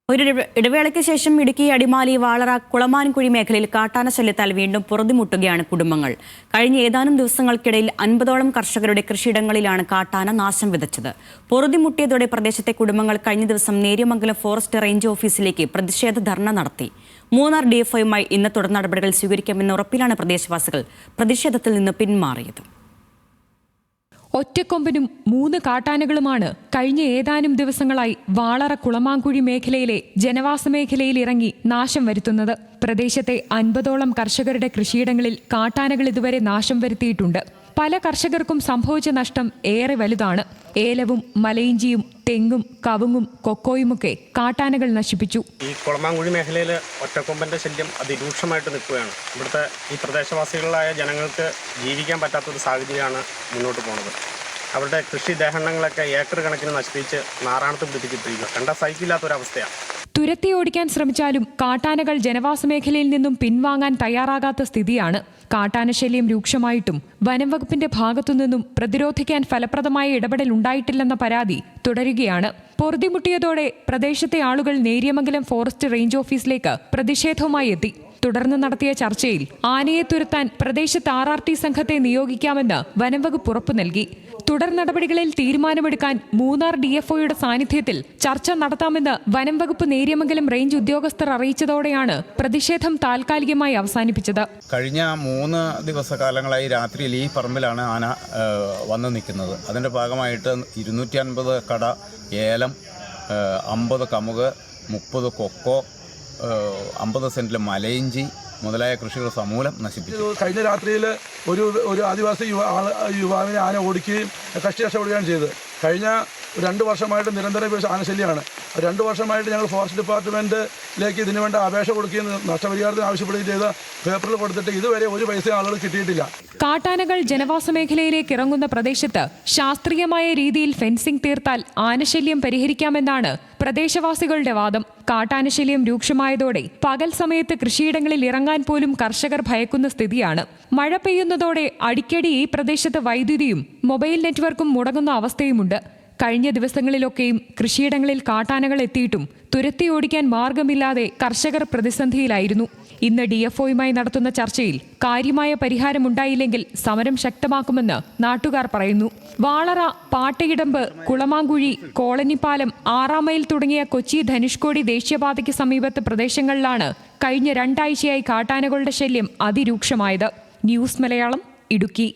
ഒരു ഇടവേളയ്ക്ക് ശേഷം ഇടുക്കി അടിമാലി വാളറ കുളമാൻകുഴി മേഖലയിൽ കാട്ടാന ശല്യത്താൽ വീണ്ടും പൊറുതിമുട്ടുകയാണ് കുടുംബങ്ങൾ. കഴിഞ്ഞ ഏതാനും ദിവസങ്ങൾക്കിടയിൽ 50ഓളം കർഷകരുടെ കൃഷിയിടങ്ങളിലാണ് കാട്ടാന നാശം വിതച്ചത്. പൊറുതിമുട്ടിയതോടെ പ്രദേശത്തെ കുടുംബങ്ങൾ കഴിഞ്ഞ ദിവസം നേര്യമംഗലം ഫോറസ്റ്റ് റേഞ്ച് ഓഫീസിലേക്ക് പ്രതിഷേധ ധർണ നടത്തി. മൂന്നാർ ഡിഎഫ്ഒയുമായി ഇന്ന് തുടർ നടപടികൾ സ്വീകരിക്കാമെന്ന ഉറപ്പിലാണ് പ്രദേശവാസികൾ പ്രതിഷേധത്തിൽ നിന്ന് പിന്മാറിയത്. ഒറ്റക്കൊമ്പനും 3 കാട്ടാനകളുമാണ് കഴിഞ്ഞ ഏതാനും ദിവസങ്ങളായി വാളറ കുളമാൻകുഴി മേഖലയിലെ ജനവാസ മേഖലയിൽ ഇറങ്ങി നാശം വരുത്തുന്നത്. പ്രദേശത്തെ 50ഓളം കർഷകരുടെ കൃഷിയിടങ്ങളിൽ കാട്ടാനകൾ ഇതുവരെ നാശം വരുത്തിയിട്ടുണ്ട്. പല കർഷകർക്കും സംഭവിച്ച നഷ്ടം ഏറെ വലുതാണ്. ഏലവും മലയിഞ്ചിയും തെങ്ങും കവുങ്ങും കൊക്കോയുമൊക്കെ കാട്ടാനകൾ നശിപ്പിച്ചു. ഈ കുളമാൻകുഴി മേഖലയിൽ ഒറ്റക്കൊമ്പന്റെ ശല്യം അതിരൂക്ഷമായിട്ട് നിൽക്കുകയാണ്. ഇവിടുത്തെ ഈ പ്രദേശവാസികളായ ജനങ്ങൾക്ക് ജീവിക്കാൻ പറ്റാത്തൊരു സാഹചര്യമാണ് മുന്നോട്ട് പോകുന്നത്. അവരുടെ കൃഷി ദേഹണ്ണങ്ങളൊക്കെ ഏക്കർ കണക്കിന് നശിപ്പിച്ച് നാറാണത്ത് പിടിപ്പിച്ചിട്ടിരിക്കുക. കണ്ട സഹിക്കില്ലാത്തൊരവസ്ഥയാണ്. തുരത്തി ഓടിക്കാൻ ശ്രമിച്ചാലും കാട്ടാനകൾ ജനവാസ മേഖലയിൽ നിന്നും പിൻവാങ്ങാൻ തയ്യാറാകാത്ത സ്ഥിതിയാണ്. കാട്ടാനശല്യം രൂക്ഷമായിട്ടും വനം വകുപ്പിന്റെ ഭാഗത്തുനിന്നും പ്രതിരോധിക്കാൻ ഫലപ്രദമായ ഇടപെടൽ ഉണ്ടായിട്ടില്ലെന്ന പരാതി തുടരുകയാണ്. പൊറുതിമുട്ടിയതോടെ പ്രദേശത്തെ ആളുകൾ നേര്യമംഗലം ഫോറസ്റ്റ് റേഞ്ച് ഓഫീസിലേക്ക് പ്രതിഷേധവുമായി എത്തി. തുടർന്ന് നടത്തിയ ചർച്ചയിൽ ആനയെ തുരത്താൻ പ്രദേശത്ത് RRT സംഘത്തെ നിയോഗിക്കാമെന്ന് വനംവകുപ്പ് ഉറപ്പു നൽകി. തുടർ നടപടികളിൽ തീരുമാനമെടുക്കാൻ മൂന്നാർ DFOയുടെ സാന്നിധ്യത്തിൽ ചർച്ച നടത്താമെന്ന് വനംവകുപ്പ് നേര്യമംഗലം റേഞ്ച് ഉദ്യോഗസ്ഥർ അറിയിച്ചതോടെയാണ് പ്രതിഷേധം താൽക്കാലികമായി അവസാനിപ്പിച്ചത്. കഴിഞ്ഞ 3 ദിവസകാലങ്ങളായി രാത്രിയിൽ ഈ പറമ്പിലാണ് ആന വന്നു നിൽക്കുന്നത്. അതിൻ്റെ ഭാഗമായിട്ട് 250 കട ഏലം, 50 കമുക്, 30 കൊക്കോ, 50 സെന്റിൽ മലയിഞ്ചി മുതലായ കൃഷികൾ സമൂലം നശിപ്പിച്ചു. കഴിഞ്ഞ രാത്രിയിൽ ഒരു ആദിവാസി യുവാവിനെ ആന ഓടിക്കുകയും കഷ്ടി രക്ഷപ്പെടുകയാണ് ചെയ്തത്. കഴിഞ്ഞ 2 വർഷമായിട്ട് നിരന്തര ആനശല്യമാണ്. 2 വർഷമായിട്ട് ഞങ്ങൾ ഫോറസ്റ്റ് ഡിപ്പാർട്ട്മെൻറ്റിലേക്ക് ഇതിനു വേണ്ട അപേക്ഷ കൊടുക്കുകയും നഷ്ടപരിഹാരത്തിന് ആവശ്യപ്പെടുകയും ചെയ്ത പേപ്പറിൽ കൊടുത്തിട്ട് ഇതുവരെ ഒരു പൈസ ആളുകൾ കിട്ടിയിട്ടില്ല. കാട്ടാനകൾ ജനവാസ മേഖലയിലേക്ക് ഇറങ്ങുന്ന പ്രദേശത്ത് ശാസ്ത്രീയമായ രീതിയിൽ ഫെൻസിംഗ് തീർത്താൽ ആനശല്യം പരിഹരിക്കാമെന്നാണ് പ്രദേശവാസികളുടെ വാദം. കാട്ടാനശല്യം രൂക്ഷമായതോടെ പകൽ സമയത്ത് കൃഷിയിടങ്ങളിൽ ഇറങ്ങാൻ പോലും കർഷകർ ഭയക്കുന്ന സ്ഥിതിയാണ്. മഴ പെയ്യുന്നതോടെ അടിക്കടി ഈ പ്രദേശത്ത് വൈദ്യുതിയും മൊബൈൽ നെറ്റ്വർക്കും മുടങ്ങുന്ന അവസ്ഥയുമുണ്ട്. കഴിഞ്ഞ ദിവസങ്ങളിലൊക്കെയും കൃഷിയിടങ്ങളിൽ കാട്ടാനകൾ എത്തിയിട്ടും തുരത്തി ഓടിക്കാൻ മാർഗമില്ലാതെ കർഷകർ പ്രതിസന്ധിയിലായിരുന്നു. ഇന്ന് DFOയുമായി നടത്തുന്ന ചർച്ചയിൽ കാര്യമായ പരിഹാരമുണ്ടായില്ലെങ്കിൽ സമരം ശക്തമാക്കുമെന്ന് നാട്ടുകാർ പറയുന്നു. വാളറ, പാട്ടയിടമ്പ്, കുളമാൻകുഴി, കോളനിപ്പാലം, 6 മൈൽ തുടങ്ങിയ കൊച്ചി ധനുഷ്കോടി ദേശീയപാതയ്ക്ക് സമീപത്തെ പ്രദേശങ്ങളിലാണ് കഴിഞ്ഞ 2 ആഴ്ചയായി കാട്ടാനകളുടെ ശല്യം അതിരൂക്ഷമായത്. ന്യൂസ് മലയാളം, ഇടുക്കി.